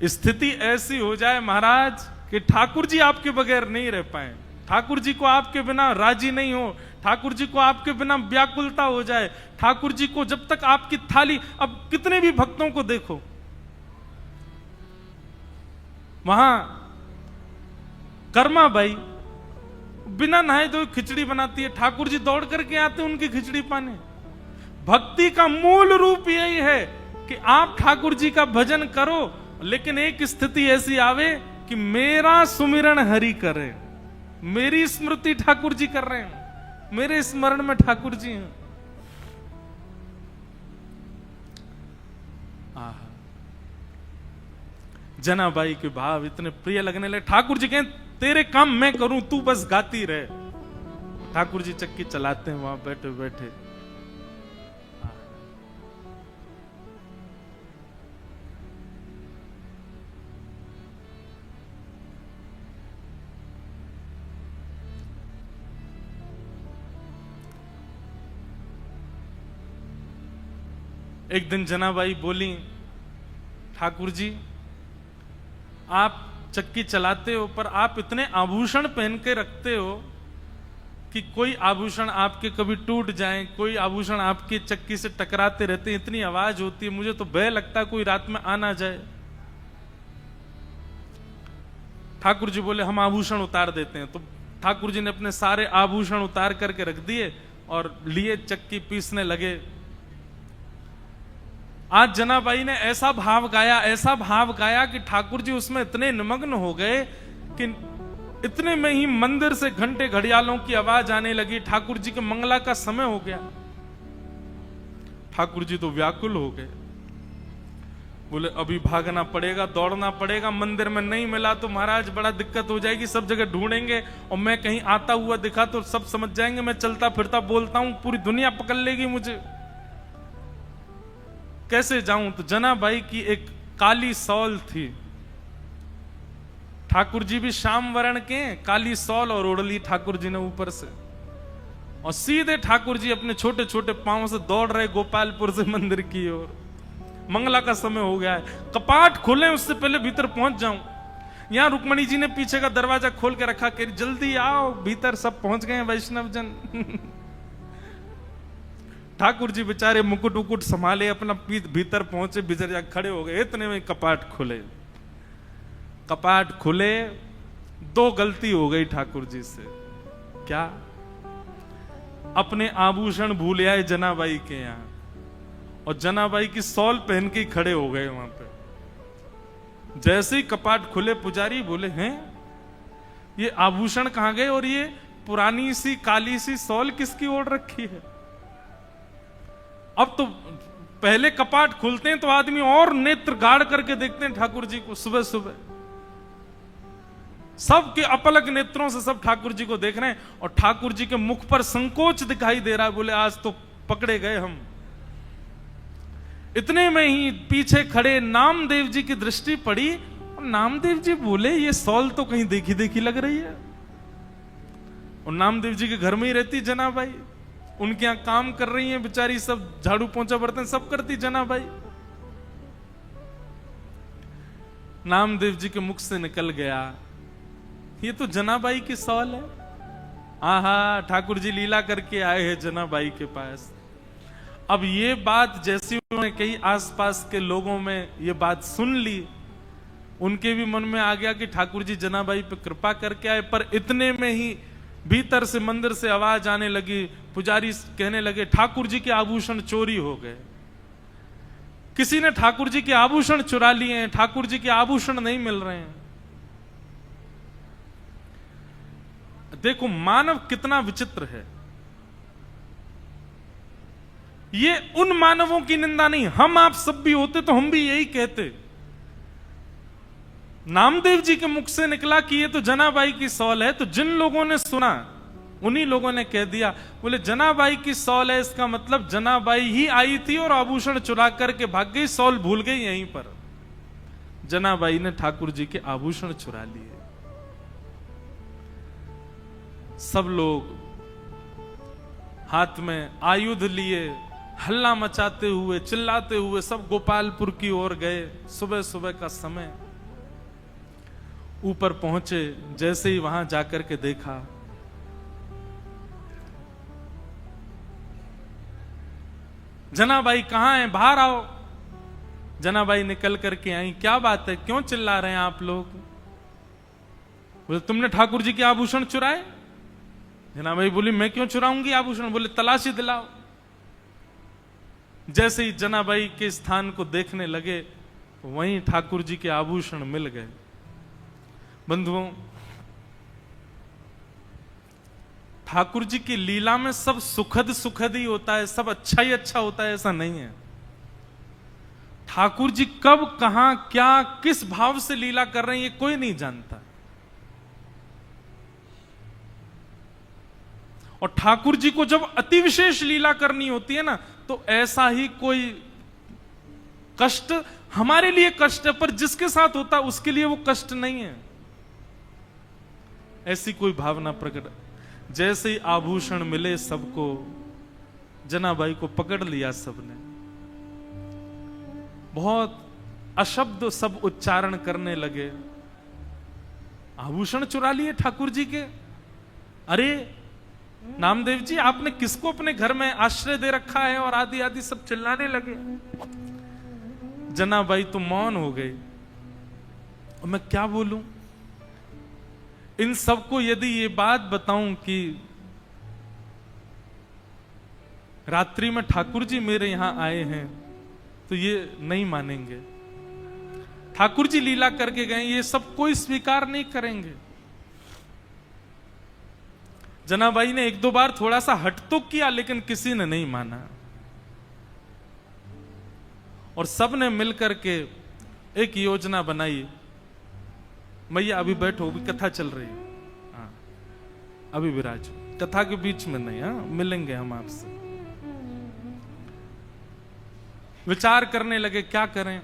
स्थिति ऐसी हो जाए महाराज कि ठाकुर जी आपके बगैर नहीं रह पाए, ठाकुर जी को आपके बिना राजी नहीं हो, ठाकुर जी को आपके बिना व्याकुलता हो जाए, ठाकुर जी को जब तक आपकी थाली, अब कितने भी भक्तों को देखो, वहां कर्मा बाई बिना नहाए धोए खिचड़ी बनाती है, ठाकुर जी दौड़ करके आते हैं उनकी खिचड़ी पाने। भक्ति का मूल रूप यही है कि आप ठाकुर जी का भजन करो, लेकिन एक स्थिति ऐसी आवे कि मेरा सुमिरन हरि करे, मेरी स्मृति ठाकुर जी कर रहे हैं, मेरे स्मरण में ठाकुर जी हैं। जनाबाई के भाव इतने प्रिय लगने लगे। ठाकुर जी कहें तेरे काम मैं करूं, तू बस गाती रहे। ठाकुर जी चक्की चलाते हैं वहां बैठे बैठे। एक दिन जनाबाई बोली, ठाकुर जी आप चक्की चलाते हो, पर आप इतने आभूषण पहन के रखते हो कि कोई आभूषण आपके कभी टूट जाए, कोई आभूषण आपकी चक्की से टकराते रहते हैं, इतनी आवाज होती है, मुझे तो भय लगता है कोई रात में आ ना जाए। ठाकुर जी बोले हम आभूषण उतार देते हैं। तो ठाकुर जी ने अपने सारे आभूषण उतार करके रख दिए और लिए चक्की पीसने लगे। आज जनाबाई ने ऐसा भाव गाया, ऐसा भाव गाया कि ठाकुर जी उसमें इतने निमग्न हो गए कि इतने में ही मंदिर से घंटे घड़ियालों की आवाज आने लगी। ठाकुर जी के मंगला का समय हो गया। ठाकुर जी तो व्याकुल हो गए। बोले अभी भागना पड़ेगा, दौड़ना पड़ेगा, मंदिर में नहीं मिला तो महाराज बड़ा दिक्कत हो जाएगी, सब जगह ढूंढेंगे और मैं कहीं आता हुआ दिखा तो सब समझ जाएंगे मैं चलता फिरता बोलता हूं, पूरी दुनिया पकड़ लेगी मुझे, कैसे जाऊं। तो जनाबाई की एक काली सौल थी, ठाकुर जी भी श्याम वर्ण के, काली सौल और ओढ़ ली ठाकुर जी ने ऊपर से, और सीधे ठाकुर जी अपने छोटे छोटे पांव से दौड़ रहे गोपालपुर से मंदिर की ओर। मंगला का समय हो गया है, कपाट खोले उससे पहले भीतर पहुंच जाऊं। यहां रुक्मणी जी ने पीछे का दरवाजा खोल के रखा, कह जल्दी आओ भीतर, सब पहुंच गए वैष्णव जन। ठाकुर जी बेचारे मुकुट उकुट संभाले, अपना भीतर पहुंचे, भीतर जा खड़े हो गए, इतने में कपाट खुले। कपाट खुले, दो गलती हो गई ठाकुर जी से। क्या? अपने आभूषण भूल आए जनाबाई के यहां, और जनाबाई की सौल पहन के खड़े हो गए वहां पे। जैसे ही कपाट खुले, पुजारी बोले हैं ये आभूषण कहां गए, और ये पुरानी सी काली सी सौल किसकी ओढ़ रखी है। अब तो पहले कपाट खुलते हैं तो आदमी और नेत्र गाड़ करके देखते हैं ठाकुर जी को। सुबह सुबह सबके अपलक नेत्रों से सब ठाकुर जी को देख रहे हैं, और ठाकुर जी के मुख पर संकोच दिखाई दे रहा है। बोले आज तो पकड़े गए हम। इतने में ही पीछे खड़े नामदेव जी की दृष्टि पड़ी, और नामदेव जी बोले ये सौल तो कहीं देखी देखी लग रही है। और नामदेव जी के घर में ही रहती जनाबाई, उनके यहां काम कर रही हैं बेचारी, सब झाड़ू पोंछा बर्तन सब करती जनाबाई। नामदेव जी के मुख से निकल गया, ये तो जनाबाई की सौल है। आहा, ठाकुर जी लीला करके आए हैं जनाबाई के पास। अब ये बात जैसी उन्होंने कई आसपास के लोगों में ये बात सुन ली, उनके भी मन में आ गया कि ठाकुर जी जनाबाई पे कृपा करके आए। पर इतने में ही भीतर से मंदिर से आवाज आने लगी, पुजारी कहने लगे ठाकुर जी के आभूषण चोरी हो गए, किसी ने ठाकुर जी के आभूषण चुरा लिए हैं, ठाकुर जी के आभूषण नहीं मिल रहे हैं। देखो मानव कितना विचित्र है। ये उन मानवों की निंदा नहीं, हम आप सब भी होते तो हम भी यही कहते। नामदेव जी के मुख से निकला कि ये तो जनाबाई की सौल है, तो जिन लोगों ने सुना उन्हीं लोगों ने कह दिया, बोले जनाबाई की सौल है, इसका मतलब जनाबाई ही आई थी और आभूषण चुरा करके भाग गई, सौल भूल गई यहीं पर। जनाबाई ने ठाकुर जी के आभूषण चुरा लिए। सब लोग हाथ में आयुध लिए, हल्ला मचाते हुए, चिल्लाते हुए सब गोपालपुर की ओर गए। सुबह सुबह का समय, ऊपर पहुंचे, जैसे ही वहां जाकर के देखा, जनाबाई कहां है, बाहर आओ। जनाबाई निकल करके आई, क्या बात है, क्यों चिल्ला रहे हैं आप लोग? बोले तुमने ठाकुर जी के आभूषण चुराए। जनाबाई बोली मैं क्यों चुराऊंगी आभूषण? बोले तलाशी दिलाओ। जैसे ही जनाबाई के स्थान को देखने लगे, वहीं ठाकुर जी के आभूषण मिल गए। बंधुओं, ठाकुर जी की लीला में सब सुखद सुखद ही होता है, सब अच्छा ही अच्छा होता है, ऐसा नहीं है। ठाकुर जी कब, कहां, क्या, किस भाव से लीला कर रहे हैं ये कोई नहीं जानता। और ठाकुर जी को जब अति विशेष लीला करनी होती है ना, तो ऐसा ही कोई कष्ट हमारे लिए कष्ट है, पर जिसके साथ होता उसके लिए वो कष्ट नहीं है। ऐसी कोई भावना प्रकट। जैसे ही आभूषण मिले सबको, जनाबाई को पकड़ लिया सबने, बहुत अशब्द सब उच्चारण करने लगे। आभूषण चुरा लिए ठाकुर जी के। अरे नामदेव जी, आपने किसको अपने घर में आश्रय दे रखा है? और आदि आदि सब चिल्लाने लगे। जनाबाई तो मौन हो गई, और मैं क्या बोलूं इन सबको। यदि ये बात बताऊं कि रात्रि में ठाकुर जी मेरे यहां आए हैं, तो ये नहीं मानेंगे। ठाकुर जी लीला करके गए, ये सब कोई स्वीकार नहीं करेंगे। जनाबाई ने एक दो बार थोड़ा सा हट तो किया, लेकिन किसी ने नहीं माना। और सबने मिलकर के एक योजना बनाई। मैया अभी बैठो, अभी कथा चल रही है, हाँ अभी विराज, कथा के बीच में नहीं, हाँ मिलेंगे हम आपसे। विचार करने लगे क्या करें।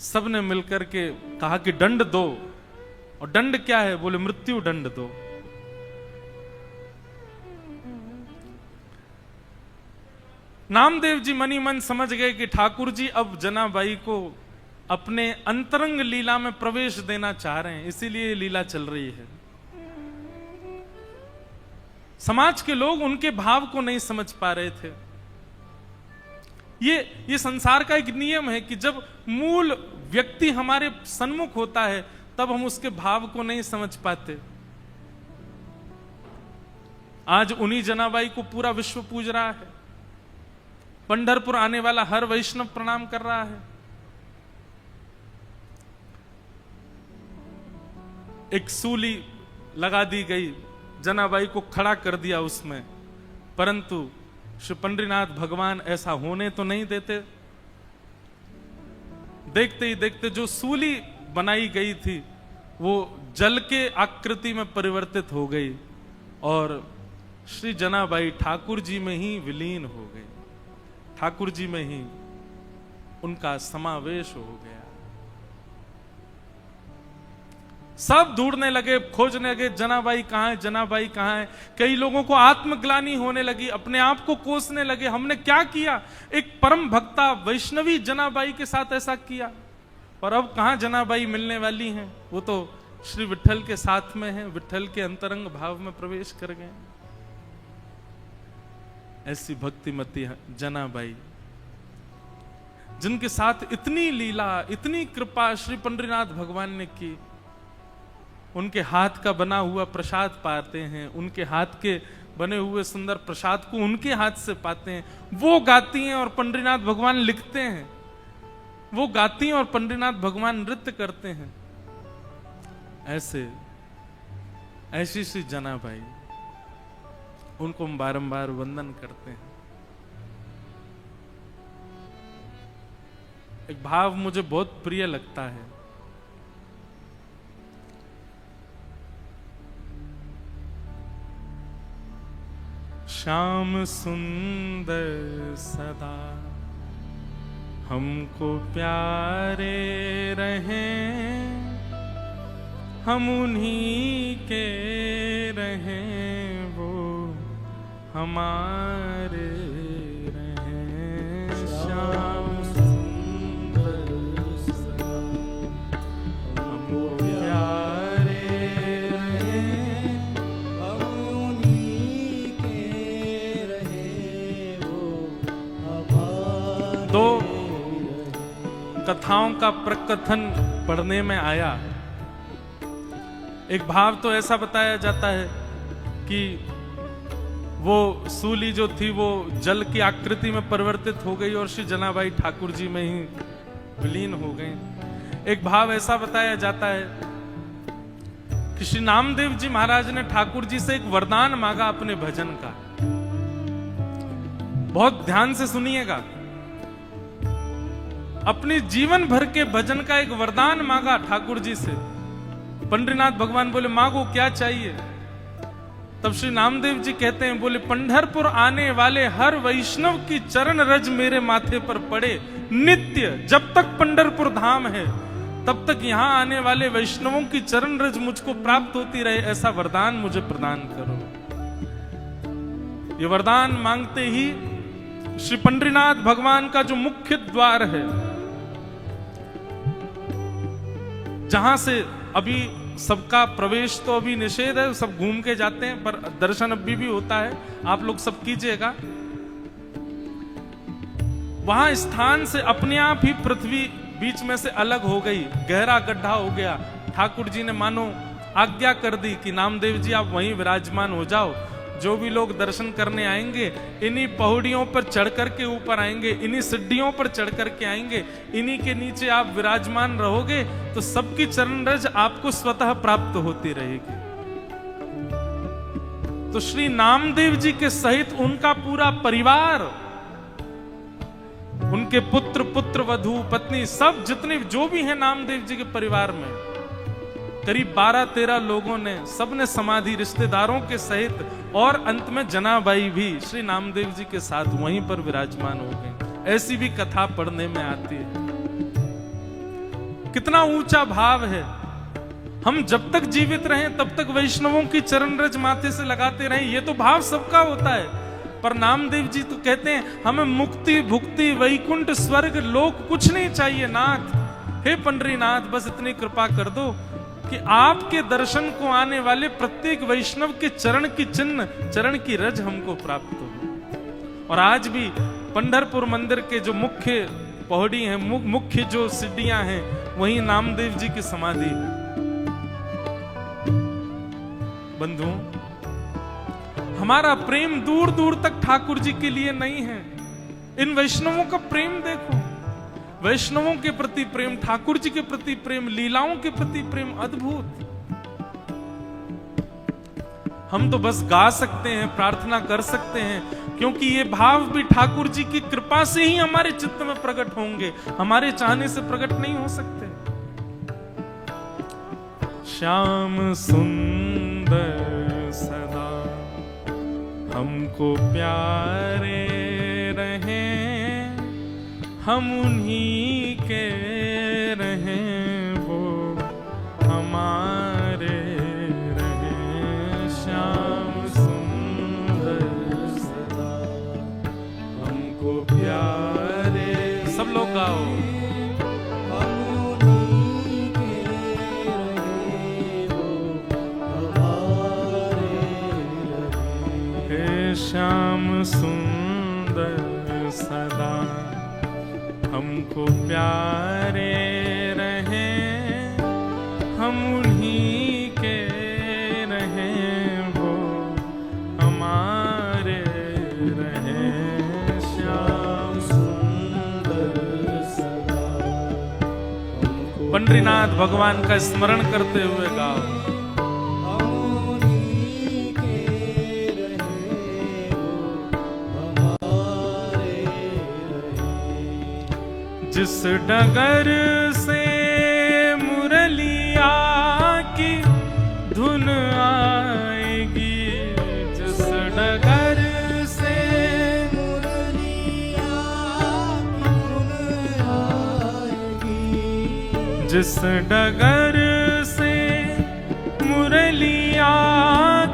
सबने मिलकर के कहा कि दंड दो। और दंड क्या है? बोले मृत्यु दंड दो। नामदेव जी मनी मन समझ गए कि ठाकुर जी अब जनाबाई को अपने अंतरंग लीला में प्रवेश देना चाह रहे हैं, इसीलिए लीला चल रही है। समाज के लोग उनके भाव को नहीं समझ पा रहे थे। ये संसार का एक नियम है कि जब मूल व्यक्ति हमारे सन्मुख होता है तब हम उसके भाव को नहीं समझ पाते। आज उन्हीं जनाबाई को पूरा विश्व पूज रहा है। पंढरपुर आने वाला हर वैष्णव प्रणाम कर रहा है। एक सूली लगा दी गई, जनाबाई को खड़ा कर दिया उसमें, परंतु श्री पंडरीनाथ भगवान ऐसा होने तो नहीं देते। देखते ही देखते जो सूली बनाई गई थी वो जल के आकृति में परिवर्तित हो गई और श्री जनाबाई ठाकुर जी में ही विलीन हो गई। ठाकुर जी में ही उनका समावेश हो गया। सब ढूंढने लगे, खोजने लगे, जनाबाई कहां है, जनाबाई कहां है। कई लोगों को आत्मग्लानि होने लगी, अपने आप को कोसने लगे, हमने क्या किया, एक परम भक्ता वैष्णवी जनाबाई के साथ ऐसा किया। पर अब कहां जनाबाई मिलने वाली हैं, वो तो श्री विठल के साथ में है, विठल के अंतरंग भाव में प्रवेश कर गए। ऐसी भक्तिमती जनाबाई जिनके साथ इतनी लीला, इतनी कृपा श्री पंडरीनाथ भगवान ने की। उनके हाथ का बना हुआ प्रसाद पाते हैं, उनके हाथ के बने हुए सुंदर प्रसाद को उनके हाथ से पाते हैं। वो गाती हैं और पंडरीनाथ भगवान लिखते हैं, वो गाती हैं और पंडरीनाथ भगवान नृत्य करते हैं। ऐसी सी जनाबाई, उनको हम बारंबार वंदन करते हैं। एक भाव मुझे बहुत प्रिय लगता है। श्याम सुंदर सदा हमको प्यारे रहें, हम उन्हीं के रहें, वो हमारे रहें। श्याम सुंदर सदा हमको प्यारे रहें, हम उन्हीं के रहें, वो हमारे। दो कथाओं का प्रकथन पढ़ने में आया। एक भाव तो ऐसा बताया जाता है कि वो सूली जो थी वो जल की आकृति में परिवर्तित हो गई और श्री जनाबाई ठाकुर जी में ही विलीन हो गई। एक भाव ऐसा बताया जाता है कि श्री नामदेव जी महाराज ने ठाकुर जी से एक वरदान मांगा अपने भजन का। बहुत ध्यान से सुनिएगा। अपने जीवन भर के भजन का एक वरदान मांगा ठाकुर जी से। पंडरीनाथ भगवान बोले मांगो क्या चाहिए। तब श्री नामदेव जी कहते हैं, बोले पंढरपुर आने वाले हर वैष्णव की चरण रज मेरे माथे पर पड़े नित्य। जब तक पंढरपुर धाम है तब तक यहां आने वाले वैष्णवों की चरण रज मुझको प्राप्त होती रहे, ऐसा वरदान मुझे प्रदान करो। ये वरदान मांगते ही श्री पंडरीनाथ भगवान का जो मुख्य द्वार है, जहां से अभी सबका प्रवेश तो अभी निषेध है, सब घूम के जाते हैं, पर दर्शन अभी भी होता है, आप लोग सब कीजिएगा। वहां स्थान से अपने आप ही पृथ्वी बीच में से अलग हो गई, गहरा गड्ढा हो गया। ठाकुर जी ने मानो आज्ञा कर दी कि नामदेव जी आप वहीं विराजमान हो जाओ। जो भी लोग दर्शन करने आएंगे इन्हीं पहाड़ियों पर चढ़ करके ऊपर आएंगे, इन्हीं सिड्डियों पर चढ़ करके आएंगे, इन्हीं के नीचे आप विराजमान रहोगे तो सबकी चरण रज आपको स्वतः प्राप्त होती रहेगी। तो श्री नामदेव जी के सहित उनका पूरा परिवार उनके पुत्र, पुत्र वधू, पत्नी, सब जितने जो भी हैं नामदेव जी के परिवार में, करीब 12-13 लोगों ने, सबने समाधि रिश्तेदारों के सहित, और अंत में जनाबाई भी श्री नामदेव जी के साथ वहीं पर विराजमान हो गए। ऐसी भी कथा पढ़ने में आती है। कितना ऊंचा भाव है। हम जब तक जीवित रहें तब तक वैष्णवों की चरण रज माथे से लगाते रहें, ये तो भाव सबका होता है। पर नामदेव जी तो कहते हैं हमें मुक्ति, भुक्ति, वैकुंठ, स्वर्ग, लोक कुछ नहीं चाहिए नाथ। हे पंडरीनाथ, बस इतनी कृपा कर दो कि आपके दर्शन को आने वाले प्रत्येक वैष्णव के चरण की चिन्ह, चरण की रज हमको प्राप्त हो। और आज भी पंढरपुर मंदिर के जो मुख्य पौड़ी हैं, मुख्य जो सीढ़ियां हैं, वहीं नामदेव जी की समाधि है। बंधुओं, हमारा प्रेम दूर दूर तक ठाकुर जी के लिए नहीं है। इन वैष्णवों का प्रेम देखो, वैष्णवों के प्रति प्रेम, ठाकुर जी के प्रति प्रेम, लीलाओं के प्रति प्रेम अद्भुत। हम तो बस गा सकते हैं, प्रार्थना कर सकते हैं, क्योंकि ये भाव भी ठाकुर जी की कृपा से ही हमारे चित्त में प्रकट होंगे, हमारे चाहने से प्रकट नहीं हो सकते। श्याम सुंदर सदा हमको प्यारे रहें, हम उन्हीं के रहें, वो हमारे रहें। श्याम सुंदर सदा हमको प्यारे, सब लोग गाओ। श्याम सुंदर सदा हमको प्यारे रहें, हम उन्हीं के रहें, वो हमारे रहें। श्याम सुंदर सदा हमको, पंडरीनाथ भगवान का स्मरण करते हुए गाओ। जिस डगर से मुरलिया की धुन आएगी, जिस डगर से मुरलिया की धुन आएगी, जिस डगर से मुरलिया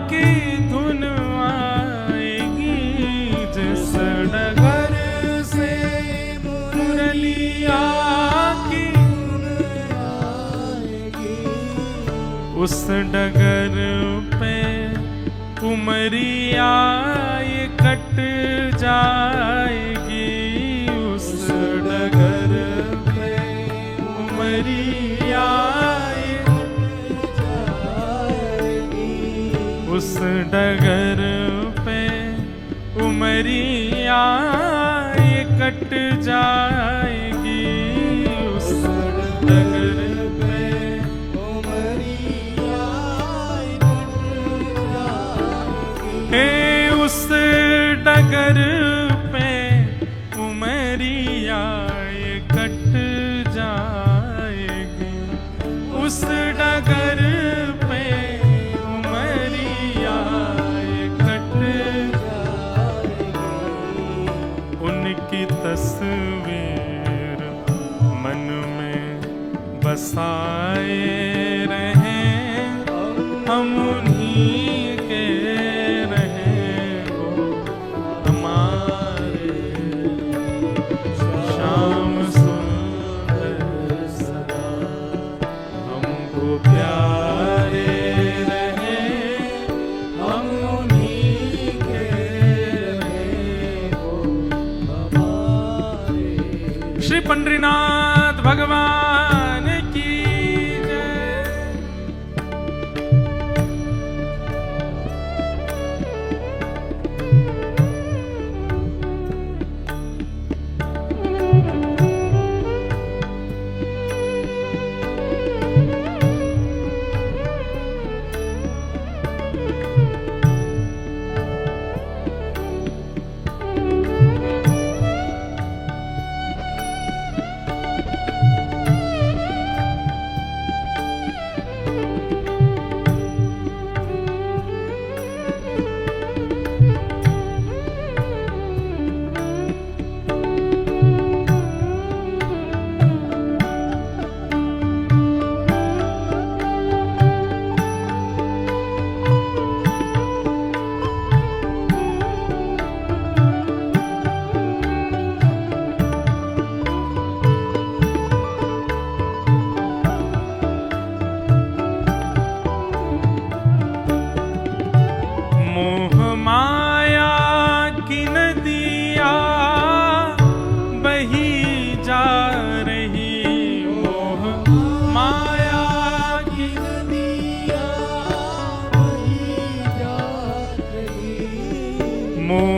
की धुन आएगी, जिस डगर से मुरलिया की उस डगर पे उमरिया ये कट जाएगी, उस डगर पे उमरिया ये कट जाएगी, उस डगर पे उमरिया ये कट जाएगी, उस डगर पे उमरिया ये कट जाएगी। हे उस डगर पे उमरिया ये कट जाएगी, उस डगर पे उमरिया ये कट जाएगी। उनकी तस्वीर मन में बसाए रहें, हम उन्हीं के रहें, वो हमारे। श्याम सुंदर सदा हमको प्यारे रहें, हम उन्हीं के रहें, वो हमारे। श्री पंडरीनाथ भगवान की जय।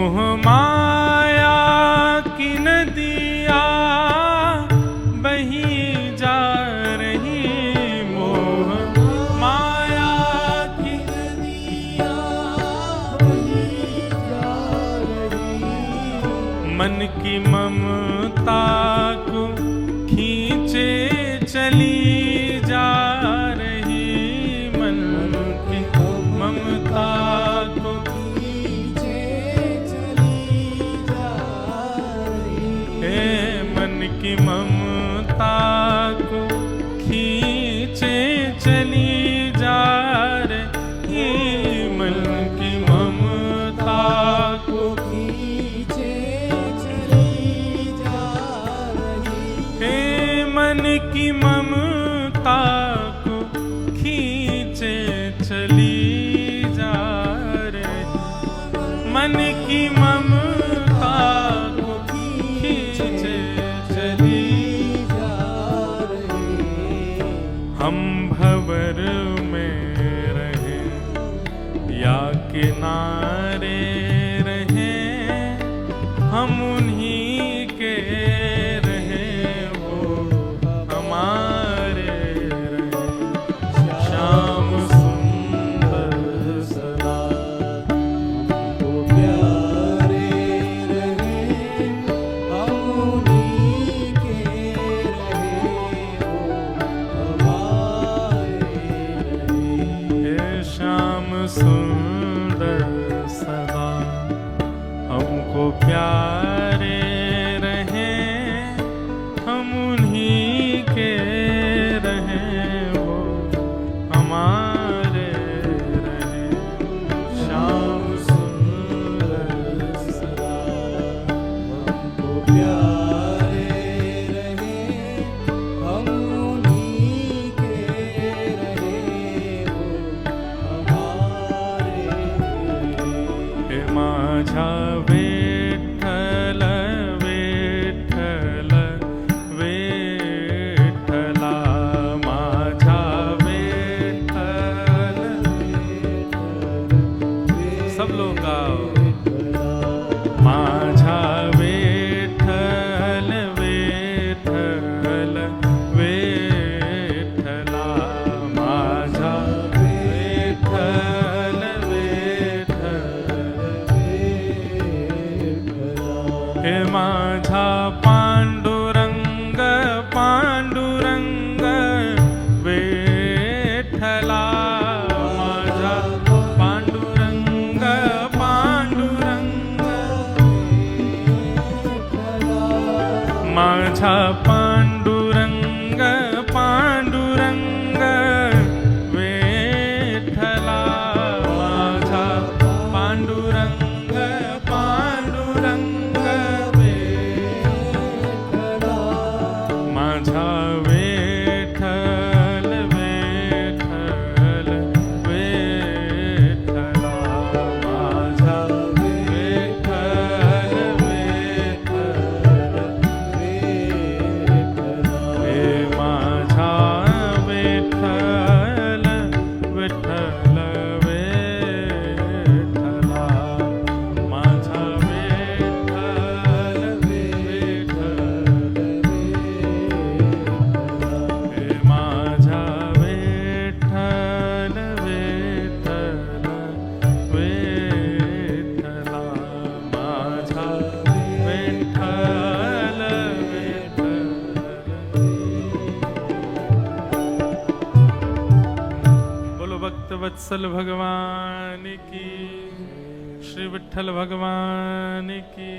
मोह माया की नदिया बही जा रही, मोह माया की नदिया बही जा रही, मन की ममता को खींचे चली जा रही, मन की ममता को खींचे चली जा रही, हे मन की ममता को खींचे चली जा रही, मन की ममता को खींचे चली जा रही, हे मन की ममता को खींचे चली जा रही, मन की ममता को खींचे चली जा रही। हम भंवर में रहे या किनारे रहे, हम उन्हीं के रहे, वो हमारे रहे। श्याम सुंदर सदा हमको प्यारे रहे, हम उन्हीं के रहे, वो हमारे रहे। हे श्याम सुंदर सदा हमको प्यारे रहे, हम उन्हीं के रहे, वो हमारे रहे। श्याम सुंदर सदा हमको प्यारे रहे, हम उन्हीं के रहे, वो हमारे रहे। हे माझा विठ्ठल विठ्ठल विठ्ठला, माझा विठ्ठल, सब लोग गाओ। माझा विठ्ठल विठ्ठल विठ्ठला, माझा विठ्ठल विठ्ठल, हे माझा पांडुरंग पांडुरंग विठ्ठला, माझा पांडुरंग पांडुरंग विठ्ठला, माझा पांडुरंग पांडुरंग विठ्ठला, माझा पांडुरंग पांडुरंग विठ्ठला, माझा विठ्ठल विठ्ठल विठ्ठला, माझा विठ्ठल विठ्ठल विठ्ठला, हे माझा विठ्ठल विठ्ठल विठ्ठला, माझा विठ्ठल विठ्ठल विठ्ठला, हे माझा विठ्ठल विठ्ठल विठ्ठला, माझा विठ्ठल विठ्ठल। बोलो भक्त वत्सल भगवान की, श्री विठ्ठल भगवान की,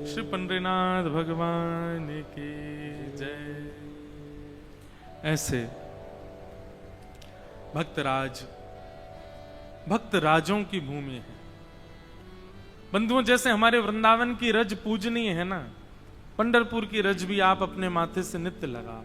श्री पंडरीनाथ भगवान की जय। ऐसे भक्तराज भक्त राजों की भूमि है। बंधुओं, जैसे हमारे वृंदावन की रज पूजनीय है ना, पंढरपुर की रज भी आप अपने माथे से नित्य लगा।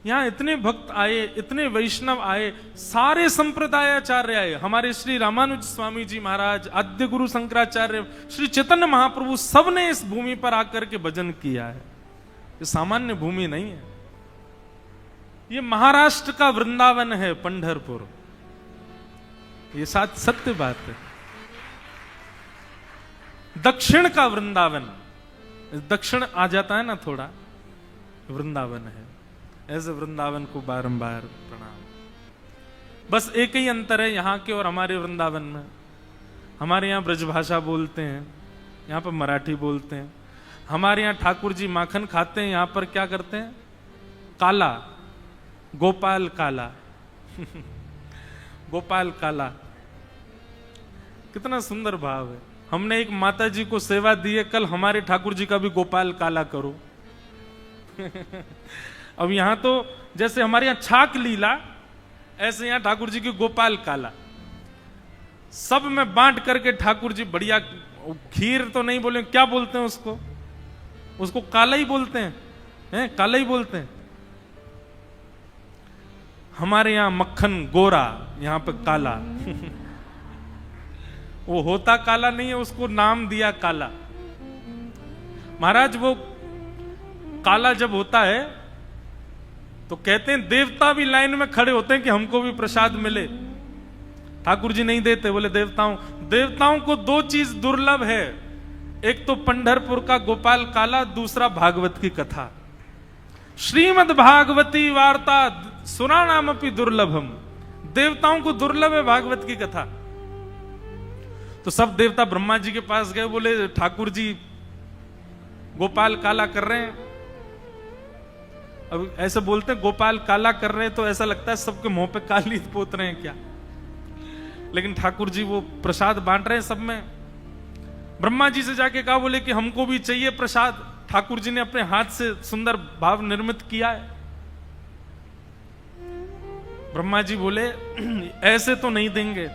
यहाँ इतने भक्त आए, इतने वैष्णव आए, सारे संप्रदायाचार्य आए। हमारे श्री रामानुज स्वामी जी महाराज, आद्य गुरु शंकराचार्य, श्री चैतन्य महाप्रभु, सबने इस भूमि पर आकर के भजन किया है। ये सामान्य भूमि नहीं है, ये महाराष्ट्र का वृंदावन है पंढरपुर। ये सत्य बात है। दक्षिण का वृंदावन, दक्षिण आ जाता है ना थोड़ा, वृंदावन है। ऐसे वृंदावन को बारंबार प्रणाम। बस एक ही अंतर है यहाँ के और हमारे वृंदावन में। हमारे यहाँ ब्रजभाषा बोलते हैं, यहाँ पर मराठी बोलते हैं। हमारे यहाँ ठाकुर जी माखन खाते हैं, यहाँ पर क्या करते हैं? काला, गोपाल काला। गोपाल काला, कितना सुंदर भाव है। हमने एक माता जी को सेवा दी है, कल हमारे ठाकुर जी का भी गोपाल काला करो। अब यहां तो जैसे हमारे यहां छाक लीला, ऐसे यहां ठाकुर जी की गोपाल काला। सब में बांट करके ठाकुर जी बढ़िया, खीर तो नहीं बोले, क्या बोलते हैं उसको? उसको काला ही बोलते हैं, काला ही बोलते हैं। हमारे यहां मक्खन गोरा, यहां पे काला। वो होता काला नहीं है, उसको नाम दिया काला। महाराज वो काला जब होता है तो कहते हैं देवता भी लाइन में खड़े होते हैं कि हमको भी प्रसाद मिले। ठाकुर जी नहीं देते, बोले देवताओं को दो चीज दुर्लभ है, एक तो पंढरपुर का गोपाल काला, दूसरा भागवत की कथा। श्रीमद् भागवती वार्ता सुना नाम अपनी दुर्लभम। देवताओं को दुर्लभ है भागवत की कथा। तो सब देवता ब्रह्मा जी के पास गए, बोले ठाकुर जी गोपाल काला कर रहे हैं। अब ऐसे बोलते हैं गोपाल काला कर रहे हैं तो ऐसा लगता है सबके मुंह पे काली पोत रहे हैं क्या, लेकिन ठाकुर जी वो प्रसाद बांट रहे हैं सब में। ब्रह्मा जी से जाके कहा, बोले कि हमको भी चाहिए प्रसाद। ठाकुर जी ने अपने हाथ से सुंदर भाव निर्मित किया है। ब्रह्मा जी बोले ऐसे तो नहीं देंगे,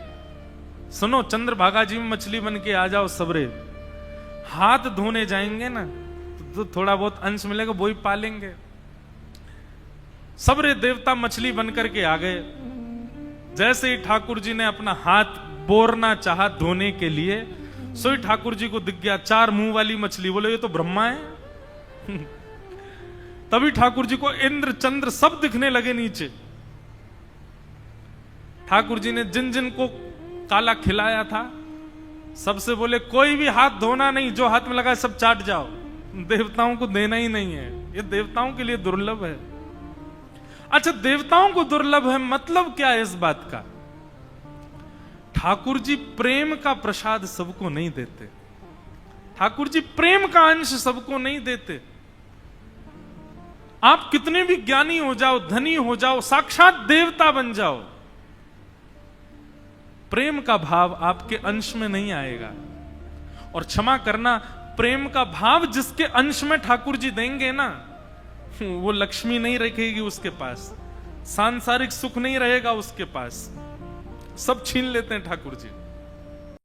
सुनो चंद्रभागा जी में मछली बन के आ जाओ सबरे, हाथ धोने जाएंगे ना तो थोड़ा बहुत अंश मिलेगा, वो ही पालेंगे। सबरे देवता मछली बन करके आ गए। जैसे ही ठाकुर जी ने अपना हाथ बोरना चाहा धोने के लिए, सो ही ठाकुर जी को दिख गया 4 मुंह वाली मछली। बोले ये तो ब्रह्मा है। तभी ठाकुर जी को इंद्र चंद्र सब दिखने लगे नीचे। ठाकुर जी ने जिन जिन को काला खिलाया था सबसे बोले कोई भी हाथ धोना नहीं, जो हाथ में लगा सब चाट जाओ, देवताओं को देना ही नहीं है, ये देवताओं के लिए दुर्लभ है। अच्छा, देवताओं को दुर्लभ है, मतलब क्या है इस बात का? ठाकुर जी प्रेम का प्रसाद सबको नहीं देते। ठाकुर जी प्रेम का अंश सबको नहीं देते। आप कितने भी ज्ञानी हो जाओ, धनी हो जाओ, साक्षात देवता बन जाओ, प्रेम का भाव आपके अंश में नहीं आएगा। और क्षमा करना, प्रेम का भाव जिसके अंश में ठाकुर जी देंगे ना, वो लक्ष्मी नहीं रखेगी उसके पास, सांसारिक सुख नहीं रहेगा उसके पास, सब छीन लेते हैं ठाकुर जी।